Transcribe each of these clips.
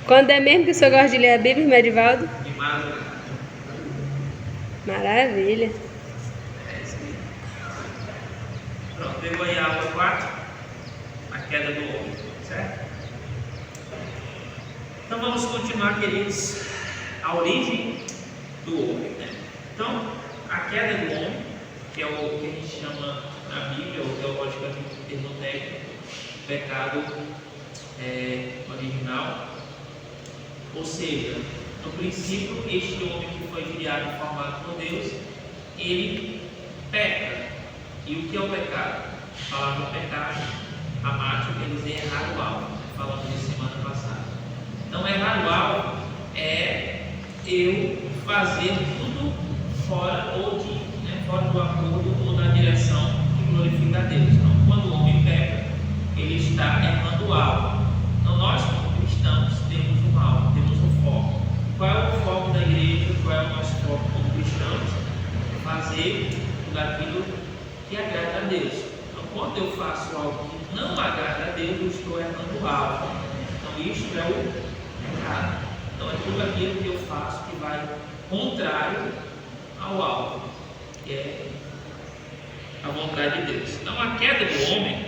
Quando é mesmo que o senhor gosta de ler a Bíblia, Medivaldo? Demais, Maravilha. Pronto, pegou aí a aula 4, a queda do homem, certo? Então vamos continuar, queridos, a origem do homem, né? Então, a queda do homem, que é o que a gente chama na Bíblia, ou teologicamente o termo técnico, pecado original. Ou seja, no princípio, este homem que foi criado e formado por Deus, ele peca. E o que é o pecado? A palavra pecado, amático, quer dizer errar o alvo. Falamos de semana passada. Então, errar o alvo é eu fazer tudo fora ou fora do acordo ou na direção que glorifica a Deus. Então, quando o homem peca, ele está errando o alvo. Então, nós como cristãos temos um alvo, temos um foco. Qual é o foco da igreja? Qual é o nosso foco como cristãos? Fazer tudo aquilo que agrada a Deus. Então, quando eu faço algo que não agrada a Deus, eu estou errando o alvo. Então, isso é o pecado. Então, é tudo aquilo que eu faço que vai contrário ao alvo, que é a vontade de Deus. Então, a queda do homem,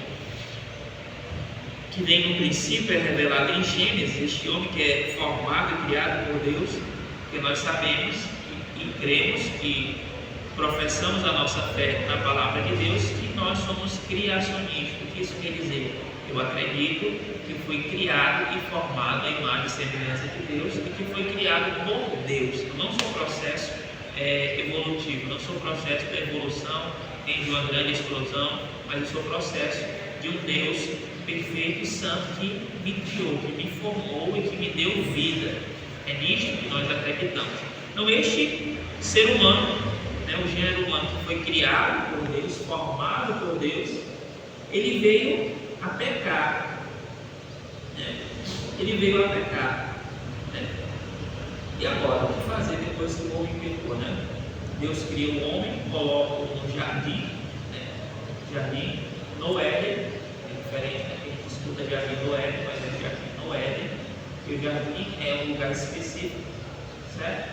que vem no princípio, é revelada em Gênesis, este homem que é formado e criado por Deus, que nós sabemos e cremos que professamos a nossa fé na palavra de Deus, que nós somos criacionistas. O que isso quer dizer? Eu acredito que fui criado e formado à imagem e semelhança de Deus e que foi criado por Deus. Eu não sou processo evolutivo, não sou processo da evolução, nem de uma grande explosão, mas eu sou processo de um Deus perfeito e santo que me criou, que me formou e que me deu vida. É nisto que nós acreditamos. Então, este ser humano, o gênero humano que foi criado por Deus, formado por Deus, ele veio a pecar. Ele veio a pecar. E agora, o que fazer depois que o homem pecou? Deus cria o homem, coloca no jardim, no Éden, é diferente, a gente escuta jardim no Éden, mas é jardim no Éden, porque o jardim é um lugar específico, certo?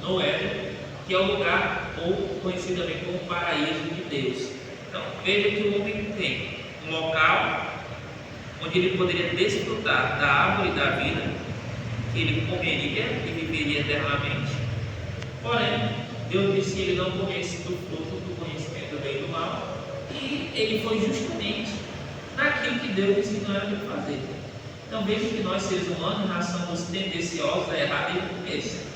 No Éden, que é o lugar, ou conhecido também como paraíso de Deus. Então, veja que o homem tem um local onde ele poderia desfrutar da árvore da vida, que ele comeria e viveria eternamente. Porém, Deus disse que ele não comesse do fruto do conhecimento do bem e do mal, e ele foi justamente naquilo que Deus disse que não era para fazer. Então, veja que nós, seres humanos, nós somos tendenciosos a errar desde o começo.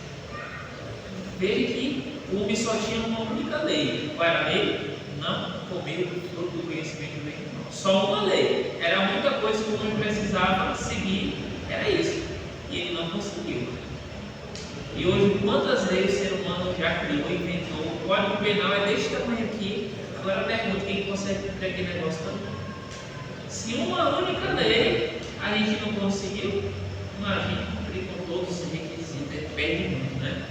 Veja que o homem só tinha uma única lei. Qual era a lei? Não comer do fruto do conhecimento do bem e do mal. Só uma lei. Era a única coisa que o homem precisava seguir, era isso. E ele não conseguiu. E hoje, quantas leis o ser humano já criou, inventou? O código penal é deste tamanho aqui. Agora, pergunta: quem consegue cumprir aquele negócio também? Se uma única lei a gente não conseguiu, imagina cumprir com todos os requisitos. Perde muito,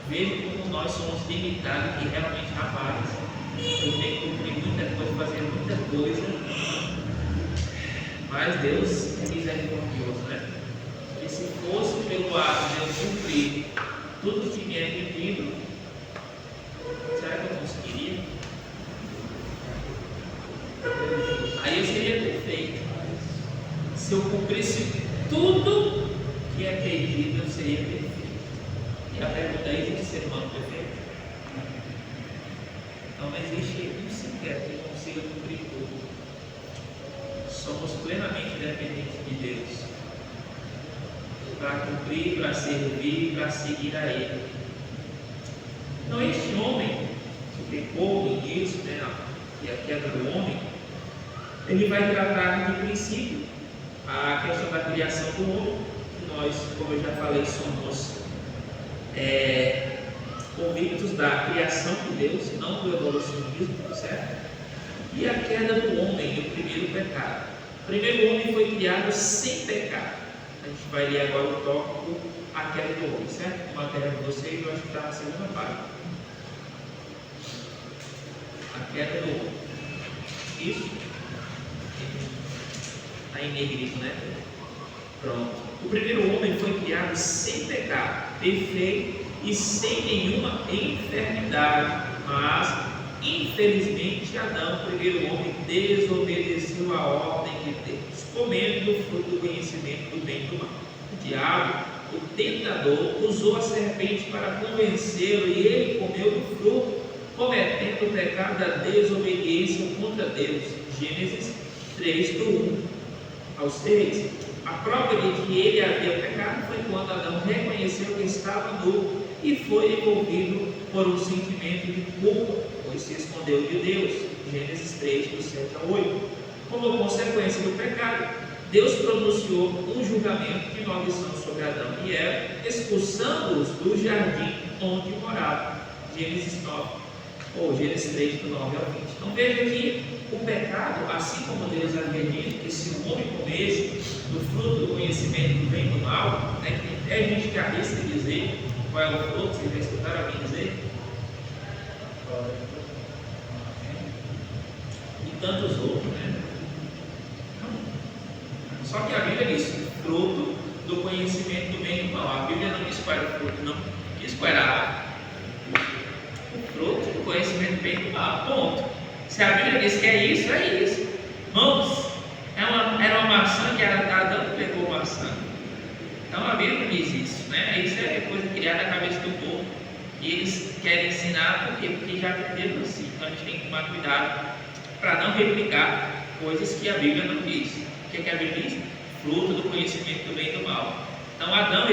Veja como nós somos limitados e realmente rapazes. Eu tenho que cumprir muita coisa, fazer muita coisa. Mas Deus é misericordioso, E se fosse pelo ato de eu cumprir tudo que me é pedido, será que eu conseguiria? Aí eu seria perfeito. Se eu cumprisse tudo que é pedido, eu seria perfeito. E a pergunta é: existe ser humano perfeito? Não existe um sequer que consiga cumprir tudo. Somos plenamente dependentes de Deus para cumprir, para servir, para seguir a Ele. Então, este homem que pecou no início, que é a queda do homem, ele vai tratar de princípio a questão da criação do homem, que nós, como eu já falei, somos convictos da criação de Deus, não do evolucionismo, certo? E a queda do homem, o primeiro pecado. O primeiro homem foi criado sem pecado. A gente vai ler agora o tópico, a queda do homem, certo? Uma matéria de vocês, eu acho que está na segunda página. A queda do homem. Isso? Está em negrito, Pronto. o primeiro homem foi criado sem pecado, perfeito e sem nenhuma enfermidade, mas infelizmente Adão, o primeiro homem, desobedeceu a ordem de Deus, comendo do fruto do conhecimento do bem e do mal. O diabo, o tentador, usou a serpente para convencê-lo e ele comeu do fruto, cometendo o pecado da desobediência contra Deus. Gênesis 3, do 1 ao 6. A prova de que ele havia pecado foi quando Adão reconheceu que estava nu e foi envolvido por um sentimento de culpa, pois se escondeu de Deus. Gênesis 3, do 7 ao 8. Como consequência do pecado, Deus pronunciou um julgamento de maldição sobre Adão e Eva, expulsando-os do jardim onde moravam. Gênesis 9, ou Gênesis 3, do 9 ao 20. Então veja que o pecado, assim como Deus havia dito que se o homem comesse do fruto do conhecimento do bem e do mal, né, que até a gente que arrisca dizer qual é o fruto, vocês já escutaram alguém dizer? E tantos outros, né? Só que a Bíblia diz fruto do conhecimento do bem e do mal. A Bíblia não diz qual era o fruto, não diz qual era o fruto do conhecimento do bem e do mal. Ponto. Se a Bíblia diz que é isso, é isso. Irmãos, era uma maçã que Adão pegou maçã. Então a Bíblia diz isso, né? Isso é coisa criada na cabeça do povo. E eles querem ensinar por quê? Porque já aprenderam assim. Então a gente tem que tomar cuidado para não replicar coisas que a Bíblia não diz. O que a Bíblia diz? Fruto do conhecimento do bem e do mal. Então Adão,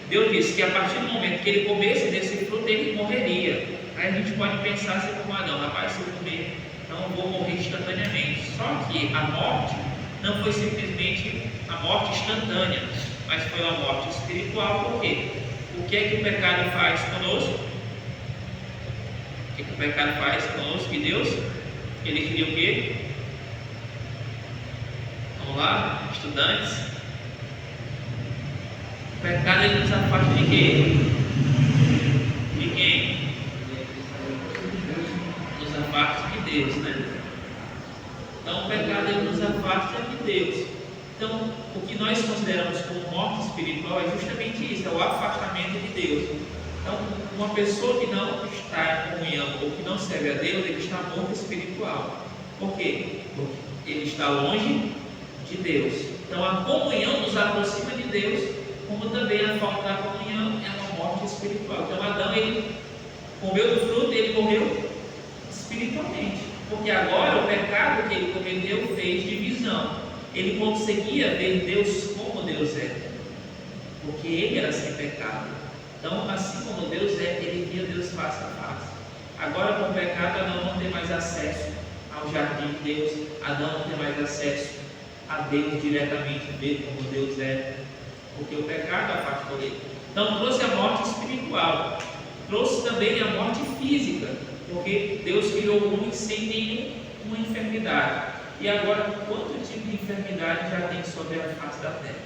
Deus disse que a partir do momento que ele comesse desse fruto, ele morreria. Aí a gente pode pensar assim como Adão, rapaz, se eu comer, então eu vou morrer instantaneamente. Só que a morte não foi simplesmente a morte instantânea, mas foi uma morte espiritual. Por quê? O que é que o pecado faz conosco? O que é que o pecado faz conosco? E Deus, ele queria o quê? Vamos lá, estudantes. O pecado, ele nos afasta de quê? De quem? Nos afasta de Deus, né? Então o pecado, ele nos afasta de Deus. Então o que nós consideramos como morte espiritual é justamente isso, é o afastamento de Deus. Então uma pessoa que não está em comunhão ou que não serve a Deus, ele está morto espiritual. Por quê? Porque ele está longe de Deus. Então a comunhão nos aproxima de Deus, como também a falta da comunhão é uma morte espiritual. Então Adão, ele comeu do fruto e ele morreu espiritualmente, porque agora o pecado que ele cometeu fez divisão. Ele conseguia ver Deus como Deus é, porque ele era sem pecado. Então, assim como Deus é, ele via Deus face a face. Agora, com o pecado, Adão não tem mais acesso ao jardim de Deus. Adão não tem mais acesso a Deus diretamente, ver como Deus é, porque o pecado afastou ele. Então, trouxe a morte espiritual, trouxe também a morte física, porque Deus criou o homem sem nenhuma enfermidade. E agora, quanto tipo de enfermidade já tem sobre a face da terra?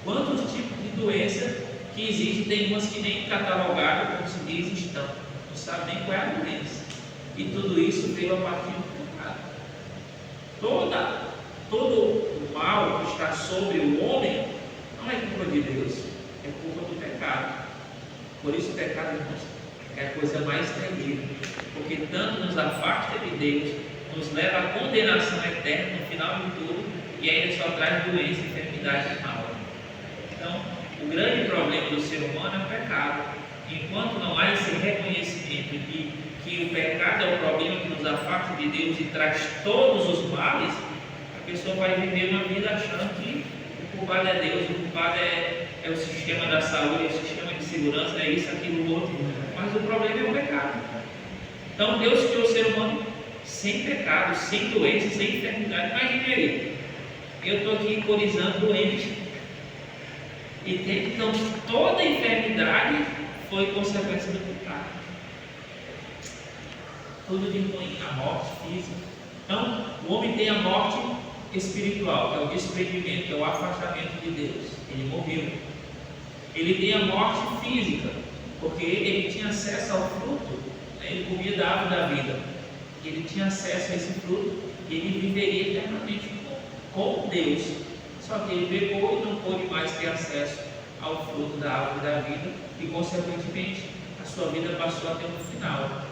Quantos tipos de doença que existem? Tem umas que nem catalogaram, como se diz, estão. Não sabe nem qual é a doença. E tudo isso veio a partir do pecado. Todo o mal que está sobre o homem não é culpa de Deus, é culpa do pecado. Por isso o pecado, irmãos, é a coisa mais terrível, porque tanto nos afasta de Deus, nos leva à condenação eterna no final de tudo, e ainda só traz doença, enfermidade e mal. Então, o grande problema do ser humano é o pecado. Enquanto não há esse reconhecimento de que o pecado é o problema que nos afasta de Deus e traz todos os males, a pessoa vai viver uma vida achando que o culpado é Deus, o culpado é o sistema da saúde, é o sistema de segurança, é isso, aquilo, outro. Mas o problema é o pecado. Então Deus criou o ser humano sem pecado, sem doença, sem enfermidade. Imagine aí, eu estou aqui iconizando doente. Então toda enfermidade foi consequência do pecado. Tudo de ruim, a morte física. Então o homem tem a morte espiritual, que é o desprendimento, que é o afastamento de Deus. Ele morreu. Ele tem a morte física, porque ele tinha acesso ao fruto, né? Ele comia da árvore da vida. Ele tinha acesso a esse fruto e ele viveria eternamente com Deus. Só que ele pecou e não pôde mais ter acesso ao fruto da árvore da vida e, consequentemente, a sua vida passou a ter um final.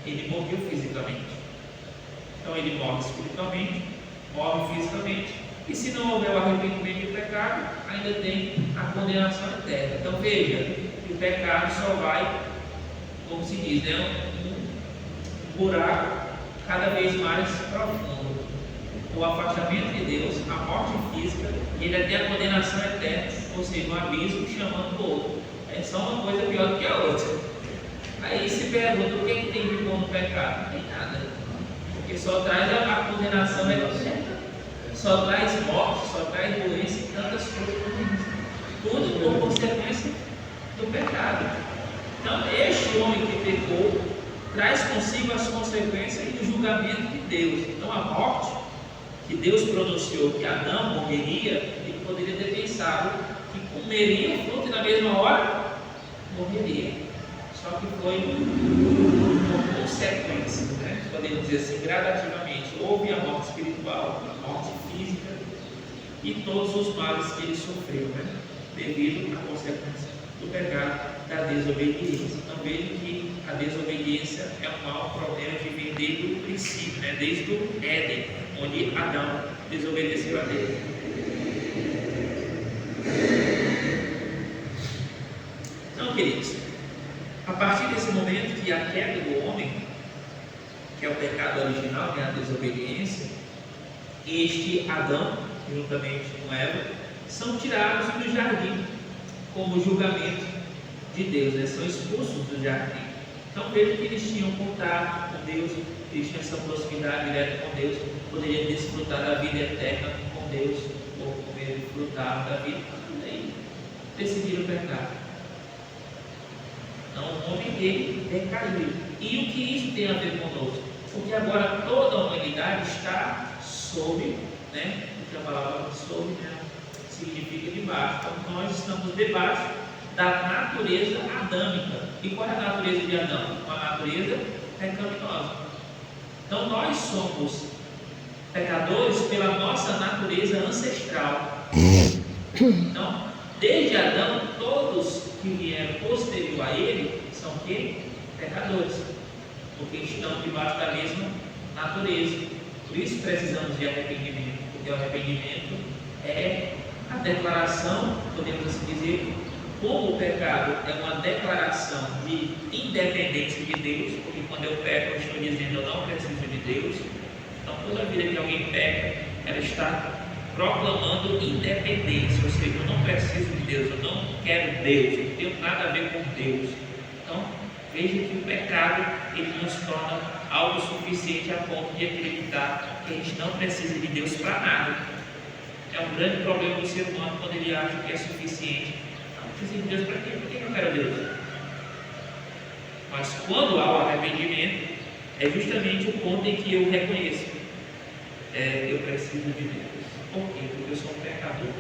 Ele morreu fisicamente. Então ele morre espiritualmente, morre fisicamente, e se não houver o arrependimento do pecado, ainda tem a condenação eterna. Então veja, que o pecado só vai, como se diz, né, um buraco cada vez mais profundo. O afastamento de Deus, a morte física, e ainda tem a condenação eterna, ou seja, um abismo chamando o outro. É só uma coisa pior do que a outra. Aí se pergunta, o que é que tem de bom no pecado? Não tem nada. Porque só traz a condenação eterna, só traz morte, só traz doença e tantas coisas ruins. Tudo por consequência do pecado. Então, este homem que pecou traz consigo as consequências do julgamento de Deus. Então, a morte que Deus pronunciou que Adão morreria, ele poderia ter pensado que comeria o fruto e na mesma hora morreria. Só que foi uma consequência, né? Podemos dizer assim, gradativamente. Houve a morte espiritual, a morte física e todos os males que ele sofreu, né? Devido à consequência do pecado, da desobediência. Então veja que a desobediência é um mau problema que vem desde o princípio, né? Desde o Éden, onde Adão desobedeceu a Deus. Então, queridos, a partir desse momento que a queda do homem, que é o pecado original, que é a desobediência, este Adão, juntamente com Eva, são tirados do jardim como julgamento de Deus, né? São expulsos do jardim. Então veja que eles tinham contato com Deus, eles tinham essa proximidade direta com Deus, poderiam desfrutar da vida eterna com Deus, ou comer e frutar da vida, e aí decidiram pecar. Então o homem dele decaiu. E o que isso tem a ver conosco? Porque agora toda a humanidade está sob, né? Porque a palavra sob, né, significa debaixo. Então nós estamos debaixo da natureza adâmica. E qual é a natureza de Adão? Uma natureza pecaminosa. Então nós somos pecadores pela nossa natureza ancestral. Então, desde Adão, todos que vieram posterior a ele são quê? Pecadores, porque estão debaixo da mesma natureza. Por isso precisamos de arrependimento, porque o arrependimento é a declaração, podemos assim dizer, como o pecado é uma declaração de independência de Deus, porque quando eu peco, eu estou dizendo eu não preciso de Deus. Então, toda vida que alguém peca, ela está proclamando independência, ou seja, eu não preciso de Deus, eu não quero Deus, eu não tenho nada a ver com Deus. Então, veja que o pecado, ele nos torna algo suficiente a ponto de acreditar que a gente não precisa de Deus para nada. É um grande problema do ser humano quando ele acha que é suficiente. Não precisa de Deus para quê? Por que eu quero Deus? Mas quando há o arrependimento, é justamente o ponto em que eu reconheço, eu preciso de Deus. Por quê? Porque eu sou um pecador.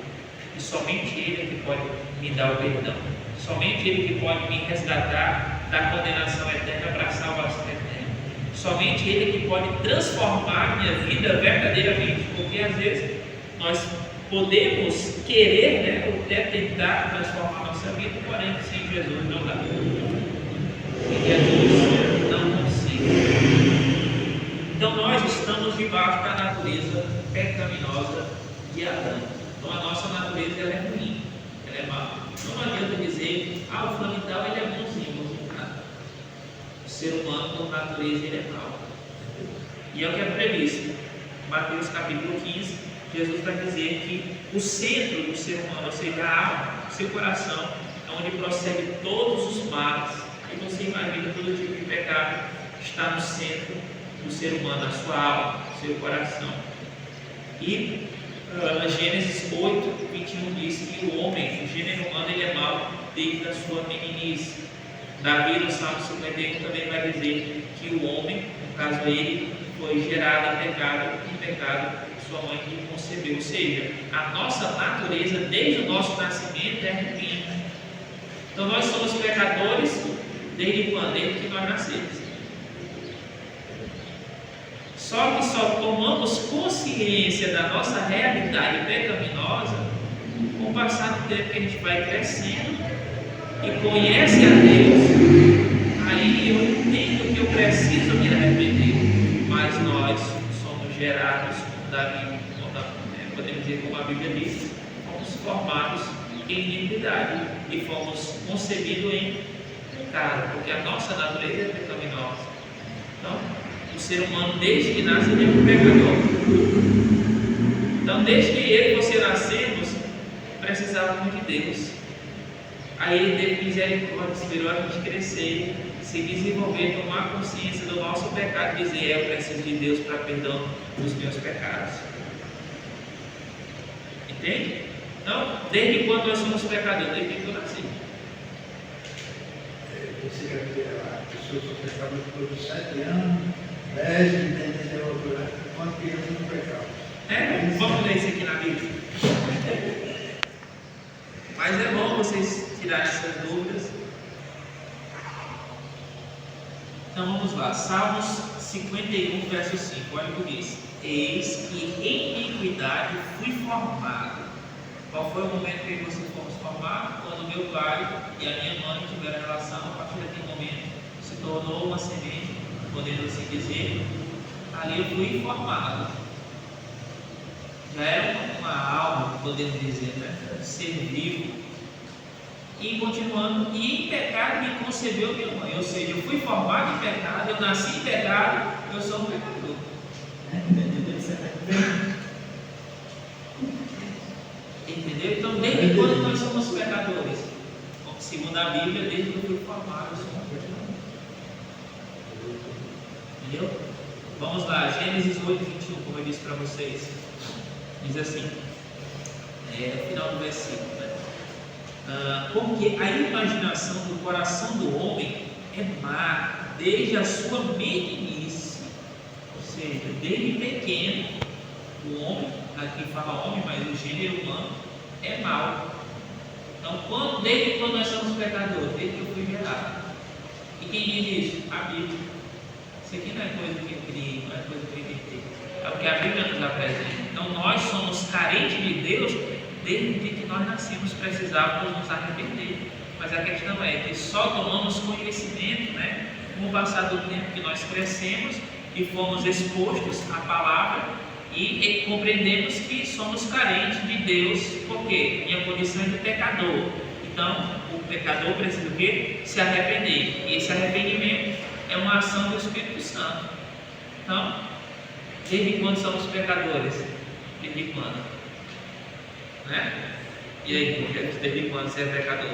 E somente Ele é que pode me dar o perdão. Somente Ele que pode me resgatar da condenação eterna para a salvação eterna. Somente Ele que pode transformar minha vida verdadeiramente. Porque às vezes nós podemos querer, né, ou até tentar transformar a nossa vida, porém sem Jesus não dá. E Jesus não consigo. Então nós estamos debaixo da natureza pecaminosa de Adão. Então a nossa natureza ela é ruim, ela é má. Não adianta dizer, o fulano e tal ele é bonzinho, nada. O ser humano por natureza ele é mau. E é o que é previsto. Mateus capítulo 15, Jesus vai dizer que o centro do ser humano, ou seja, a alma, o seu coração, é onde procede todos os males. E você imagina todo tipo de pecado está no centro do ser humano, a sua alma, o seu coração. E Gênesis 8, 21 diz que o homem, o gênero humano, ele é mau desde a sua meninice. Davi, no Salmo 51, também vai dizer que o homem, no caso ele, foi gerado em pecado, sua mãe que concebeu. Ou seja, a nossa natureza, desde o nosso nascimento, é ruim. Então nós somos pecadores desde quando? Desde que nós nascemos. Só que só tomamos consciência da nossa realidade pecaminosa com o passar do tempo que a gente vai crescendo e conhece a Deus. Aí eu entendo que eu preciso me arrepender, mas nós somos gerados, podemos dizer como a Bíblia diz, fomos formados em iniquidade e fomos concebidos em pecado, porque a nossa natureza é pecaminosa. Então, o ser humano, desde que nasce, ele é um pecador. Então, desde que eu e você nascemos, precisávamos de Deus. Aí Ele teve misericórdia, esperou a gente crescer, se desenvolver, tomar consciência do nosso pecado, dizer: eu preciso de Deus para perdão dos meus pecados. Entende? Então, desde quando nós somos pecadores? Desde que eu nasci. Você quer que a pessoa só pecava depois de 7 anos, 10, entendeu? Quando criança não pecava. Vamos ler isso aqui na Bíblia. Mas é bom vocês tirarem essas dúvidas. Então vamos lá, Salmos 51, verso 5, olha o que diz: eis que em iniquidade fui formado. Qual foi o momento em que você fomos formados? Quando meu pai e a minha mãe tiveram relação. A partir daquele momento se tornou uma semente, podendo assim dizer. Ali eu fui formado. Já era uma alma, podemos dizer, né? Ser vivo. E continuando, e em pecado me concebeu minha mãe. Ou seja, eu fui formado em pecado, eu nasci em pecado, eu sou um pecador. Entendeu? Então, desde quando nós somos pecadores? Segundo a Bíblia, desde que eu fui formado, eu sou um pecador. Entendeu? Vamos lá, Gênesis 8, 21, como eu disse para vocês. Diz assim, no final do versículo, né? Porque a imaginação do coração do homem é má desde a sua meninice. Ou seja, desde pequeno, o homem, aqui fala homem, mas o gênero humano é mau. Então, desde quando nós somos pecadores? Desde que eu fui gerado. E quem diz isso? A Bíblia. Isso aqui não é coisa que eu criei, não é coisa que eu inventei. É o que a Bíblia nos apresenta. Então, nós somos carentes de Deus desde o dia que nós nascemos, precisávamos nos arrepender. Mas a questão é que só tomamos conhecimento, né, com o passar do tempo que nós crescemos e fomos expostos à palavra e compreendemos que somos carentes de Deus, porque minha condição é de pecador. Então, o pecador precisa o quê? Se arrepender. E esse arrependimento é uma ação do Espírito Santo. Então, desde quando somos pecadores? Desde quando? Né? E aí, desde quando você é pecador?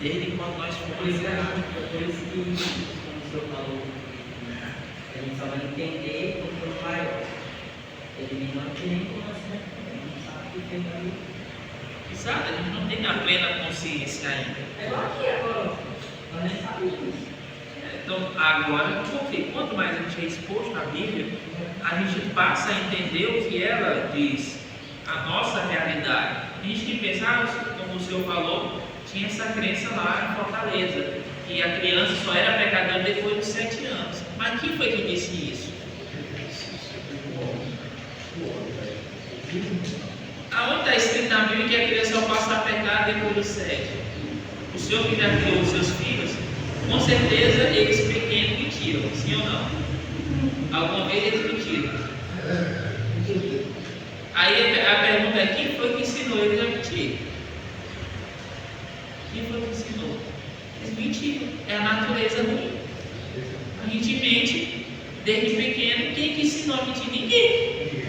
Desde quando nós fomos pecadores. Por isso que, como o senhor falou, a gente só vai entender quando for maior. Ele menor que nem começa, né? A gente sabe que tem ali. Exato, a gente não tem a plena consciência ainda. É igual aqui agora, nós nem sabemos isso. Então, agora, porque quanto mais a gente é exposto à Bíblia, a gente passa a entender o que ela diz, a nossa realidade. A gente tem que pensar, como o senhor falou, tinha essa crença lá em Fortaleza, que a criança só era pecadora depois dos 7 anos. Mas quem foi que disse isso? Aonde está escrito na Bíblia que a criança só passa a pecar depois dos 7? O senhor que já criou os seus filhos, com certeza eles pequenos mentiram, sim ou não? Alguma vez eles mentiram. Aí a pergunta é: quem foi que ensinou eles a mentir? Quem foi que ensinou? Eles mentiram. É a natureza ruim. A gente mente desde pequeno. Quem que ensinou a mentir? Ninguém.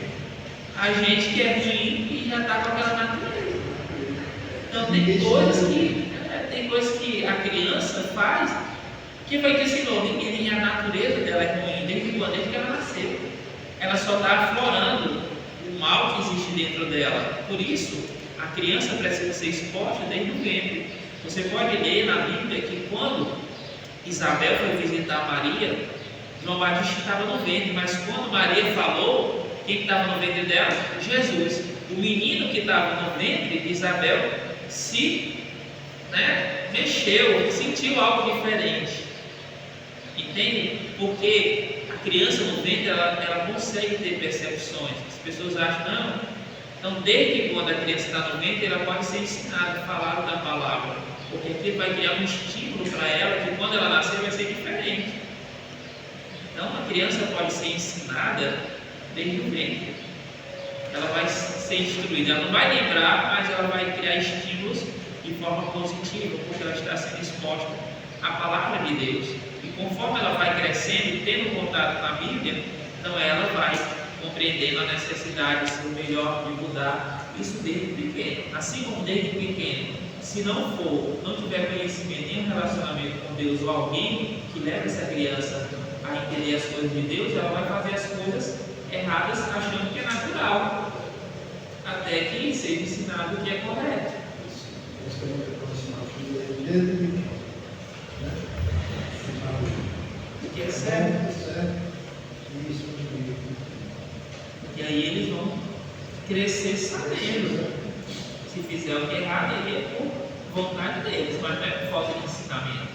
A gente que é ruim e já está com aquela natureza. Então tem coisas que a criança faz. Quem foi que ensinou? Ninguém. A natureza dela é ruim desde que ela nasceu. Ela só está aflorando o mal que existe dentro dela. Por isso, a criança precisa ser exposta desde o ventre. Você pode ler na Bíblia que quando Isabel foi visitar Maria, João Batista estava no ventre, mas quando Maria falou, quem estava no ventre dela? Jesus. O menino que estava no ventre de Isabel se né, mexeu, sentiu algo diferente. Entende? Porque a criança no ventre, ela consegue ter percepções. As pessoas acham, não. Então, desde quando a criança está no ventre, ela pode ser ensinada a falar da palavra. Porque aquilo vai criar um estímulo para ela, que quando ela nascer vai ser diferente. Então, a criança pode ser ensinada desde o ventre. Ela vai ser instruída. Ela não vai lembrar, mas ela vai criar estímulos de forma positiva, porque ela está sendo exposta à palavra de Deus. E conforme ela vai crescendo e tendo contato com a Bíblia, então ela vai compreendendo a necessidade de ser melhor, de mudar. Isso desde pequeno. Assim como desde pequeno, se não tiver conhecimento nem um relacionamento com Deus ou alguém que leve essa criança a entender as coisas de Deus, ela vai fazer as coisas erradas achando que é natural, até que seja ensinado o que é correto. Esse é o ensinar desde pequeno, né? O que é certo. Isso. E aí eles vão crescer sabendo. Se fizer o que é errado, ele é por vontade deles, mas não é por falta de ensinamento.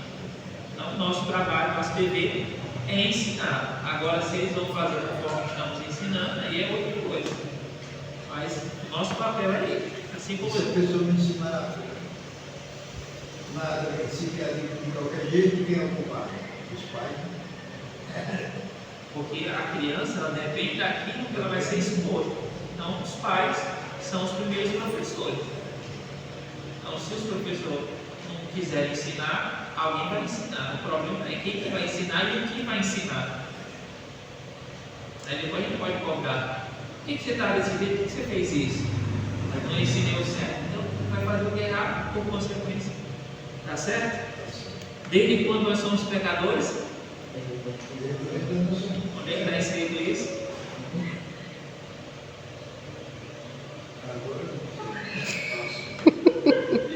Então, o nosso trabalho, nosso dever é ensinar. Agora, se eles vão fazer conforme estamos ensinando, aí é outra coisa. Mas o nosso papel é ele. Assim como se a pessoa não ensinar nada, se quer de qualquer jeito, quem é o culpado? Os pais. Porque a criança, ela depende daquilo que ela vai ser exposta. Então, os pais são os primeiros professores. Então, se os professores não quiserem ensinar, alguém vai ensinar. O problema é quem que vai ensinar e o que vai ensinar. Aí depois a gente pode cobrar. Por que você está desse jeito? Por que você fez isso? Eu não ensinei o certo, então vai fazer o que é errado por consequência. Tá certo? Desde quando nós somos pecadores? Onde é que está escrito isso?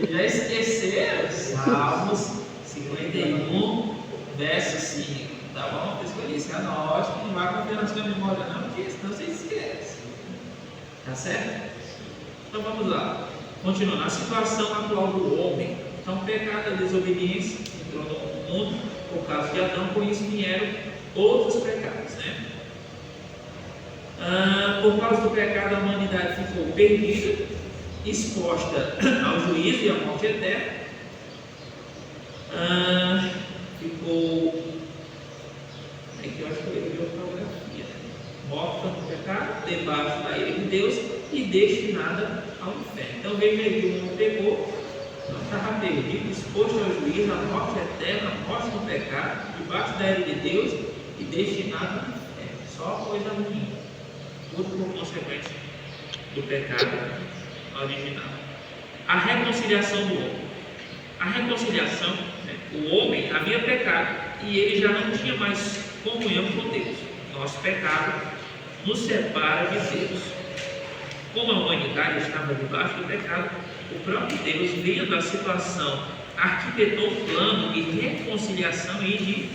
Já esqueceram? Salmos 51, verso 5. Tá bom? Eu escolhi isso. Anote, não vai confiar na sua memória, não, porque senão você esquece. Tá certo? Então vamos lá. Continuando. A situação atual do homem. Então, o pecado da desobediência entrou no mundo por causa de Adão, por isso vieram outros pecados, né? Por causa do pecado, a humanidade ficou perdida, exposta ao juízo e à morte eterna. Ficou. Aqui eu acho que eu errei a ortografia. Morta no pecado, debaixo da ira de Deus e destinada ao inferno. Então veja aí que o mundo pecou, não estava perdido, exposto ao juízo, à morte eterna, à morte do pecado, debaixo da ira de Deus e destinado ao inferno. Só coisa ruim. Tudo por consequência do pecado original. A reconciliação do homem. A reconciliação, né? O homem havia pecado e ele já não tinha mais comunhão com Deus. Nosso pecado nos separa de Deus. Como a humanidade estava debaixo do pecado, o próprio Deus, vendo a situação, arquitetou um plano de reconciliação e de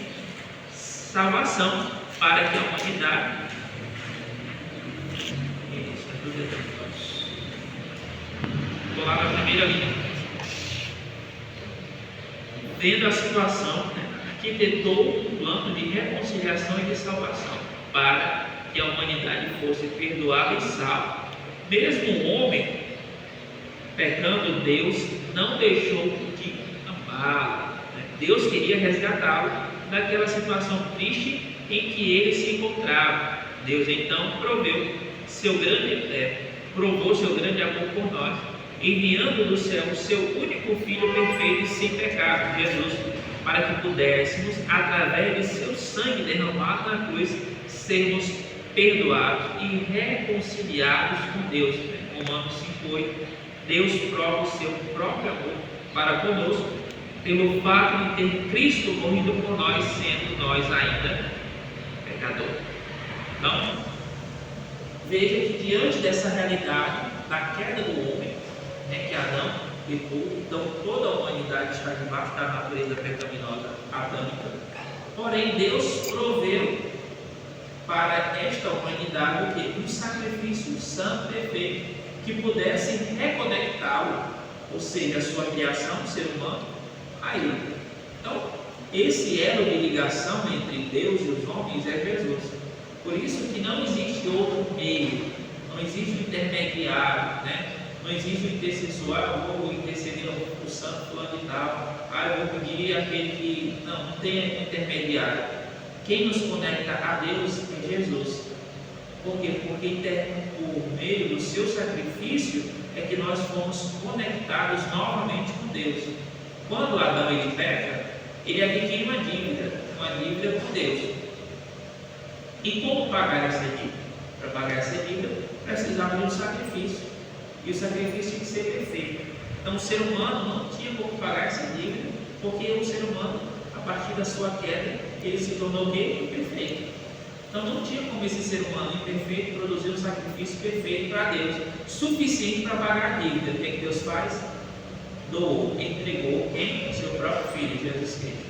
salvação para que a humanidade. Vou lá na primeira linha. Vendo a situação, arquitetou um plano de reconciliação e de salvação para que a humanidade fosse perdoada e salva. Mesmo o homem pecando, Deus não deixou de amá-lo. Deus queria resgatá-lo daquela situação triste em que ele se encontrava. Deus então provou seu grande amor por nós, enviando do céu o seu único Filho perfeito e sem pecado, Jesus, para que pudéssemos, através de seu sangue derramado na cruz, sermos perdoados e reconciliados com Deus. Romanos 5,8. Deus prova o seu próprio amor para conosco pelo fato de ter Cristo morrido por nós, sendo nós ainda pecadores. Então, veja que diante dessa realidade da queda do homem, que Adão pecou, então toda a humanidade está debaixo da natureza pecaminosa adâmica. Porém, Deus proveu para esta humanidade o quê? Um sacrifício santo, perfeito, que pudesse reconectá-lo ou seja, a sua criação, o ser humano, a Ele. Então, esse elo de ligação entre Deus e os homens é Jesus. Por isso que não existe outro meio, não existe um intermediário, né? Não existe um intercessor, eu vou interceder o santo fulano e tal, eu vou pedir aquele que... Não tem intermediário. Quem nos conecta a Deus é Jesus. Por quê? Porque por meio do seu sacrifício é que nós fomos conectados novamente com Deus. Quando Adão ele peca, ele adquire uma dívida com Deus. E como pagar essa dívida? Para pagar essa dívida, precisava de um sacrifício. E o sacrifício tinha que ser perfeito. Então o ser humano não tinha como pagar essa dívida, porque o ser humano, a partir da sua queda, ele se tornou imperfeito. Então não tinha como esse ser humano imperfeito produzir um sacrifício perfeito para Deus, suficiente para pagar a dívida. O que é que Deus faz? Doou, entregou quem? O seu próprio Filho, Jesus Cristo.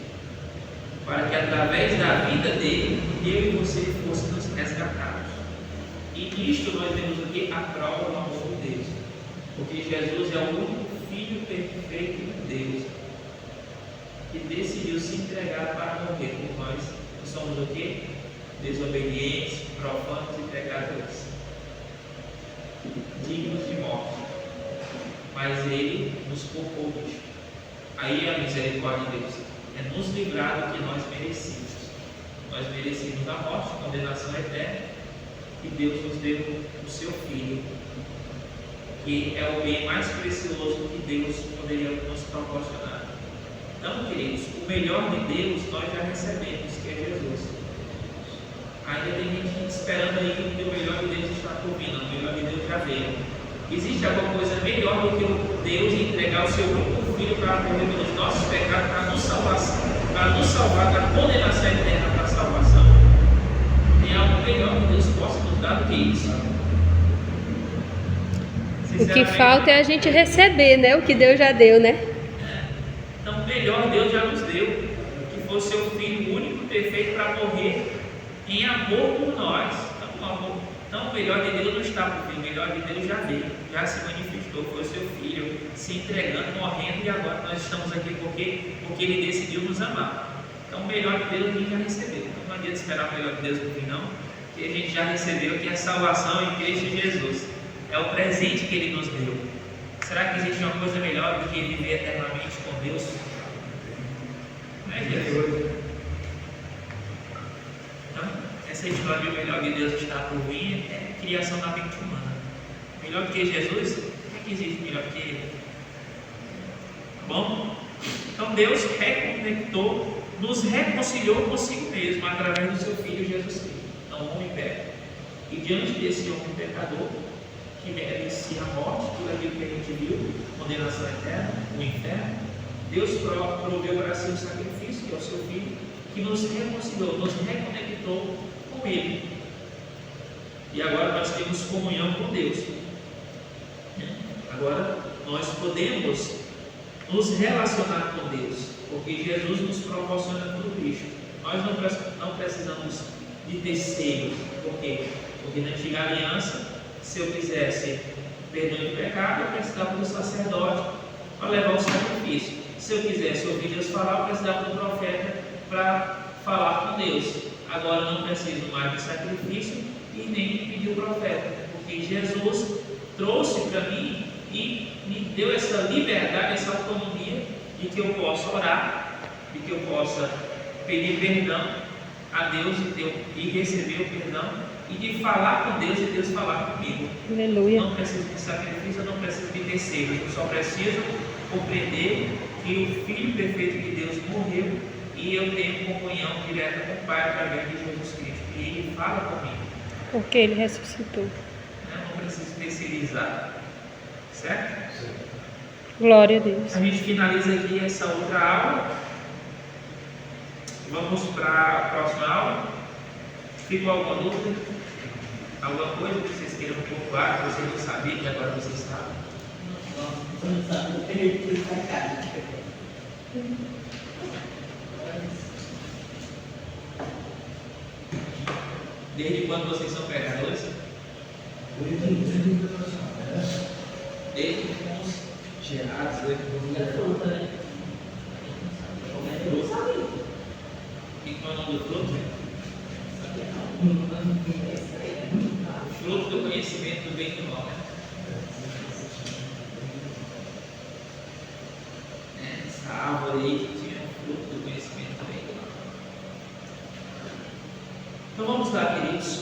Para que através da vida dele, eu e você fôssemos resgatados. E nisto nós temos o que? A prova do amor de Deus. Porque Jesus é o único Filho perfeito de Deus, que decidiu se entregar para morrer por nós, que somos o que? Desobedientes, profanos e pecadores, dignos de morte. Mas Ele nos poupou disso. Aí a misericórdia de Deus é nos livrar do que nós merecíamos. Nós merecíamos a morte, a condenação eterna, e Deus nos deu o seu Filho, que é o bem mais precioso que Deus poderia nos proporcionar. Então, queridos, o melhor de Deus nós já recebemos, que é Jesus. Ainda tem gente esperando aí que o melhor de Deus está por vir. Não, o melhor de Deus já veio. Existe alguma coisa melhor do que Deus entregar o seu único Filho para morrer pelos nossos pecados, para nos salvar da condenação eterna para a salvação? Tem algo melhor que Deus possa nos dar do que isso? O que falta é a gente receber, né? O que Deus já deu, né? Então, melhor Deus já nos deu, que foi o seu Filho único, perfeito, para morrer em amor por nós. Então, o melhor de Deus não está por vir, o melhor de Deus já veio, já se manifestou, foi o seu Filho se entregando, morrendo, e agora nós estamos aqui porque Ele decidiu nos amar. Então, o melhor de Deus a gente já recebeu. Então, não adianta esperar o melhor de Deus por vir, não, que a gente já recebeu, que é a salvação em Cristo Jesus. É o presente que Ele nos deu. Será que existe uma coisa melhor do que viver eternamente com Deus? Não é, Jesus? Então, essa história de o melhor de Deus está por vir é criação da mente humana. Melhor do que Jesus? O que existe melhor que Ele? Tá bom? Então Deus reconectou, nos reconciliou consigo mesmo através do seu Filho Jesus Cristo. Então o homem peca. E diante desse homem pecador, que merecia a morte, tudo aquilo que a gente viu, condenação eterna, o inferno, Deus proveu para si o sacrifício, que é o seu Filho, que nos reconciliou, nos reconectou com Ele. E agora nós temos comunhão com Deus. Agora nós podemos nos relacionar com Deus, porque Jesus nos proporciona tudo isso. Nós não precisamos de terceiros. Por quê? Porque na antiga aliança, se eu quisesse perdão de pecado, eu precisava do sacerdote para levar o sacrifício. Se eu quisesse ouvir Deus falar, eu precisava do profeta para falar com Deus. Agora eu não preciso mais de sacrifício e nem pedir o profeta, porque Jesus trouxe para mim e me deu essa liberdade, essa autonomia de que eu possa orar, de que eu possa pedir perdão a Deus e receber o perdão, e de falar com Deus e Deus falar comigo. Aleluia. Não preciso de sacrifício, eu não preciso de terceiro, eu só preciso compreender que o Filho perfeito de Deus morreu e eu tenho comunhão direta com o Pai através de Jesus Cristo, e Ele fala comigo. Porque Ele ressuscitou. Eu não preciso terceirizar, certo? Glória a Deus. A gente finaliza aqui essa outra aula. Vamos para a próxima aula. Ficou alguma dúvida? Alguma coisa que vocês queiram pontuar, que vocês não sabiam, que agora vocês sabem? Não sabe o período que está cá. Desde quando vocês são pecadores? Desde que fomos Tiago, É fruta, né? Eu não sabia. que é o nome do fruto? O fruto do conhecimento do bem e do mal, né? Essa árvore aí que tinha o fruto do conhecimento do bem e do mal. Então vamos lá, queridos.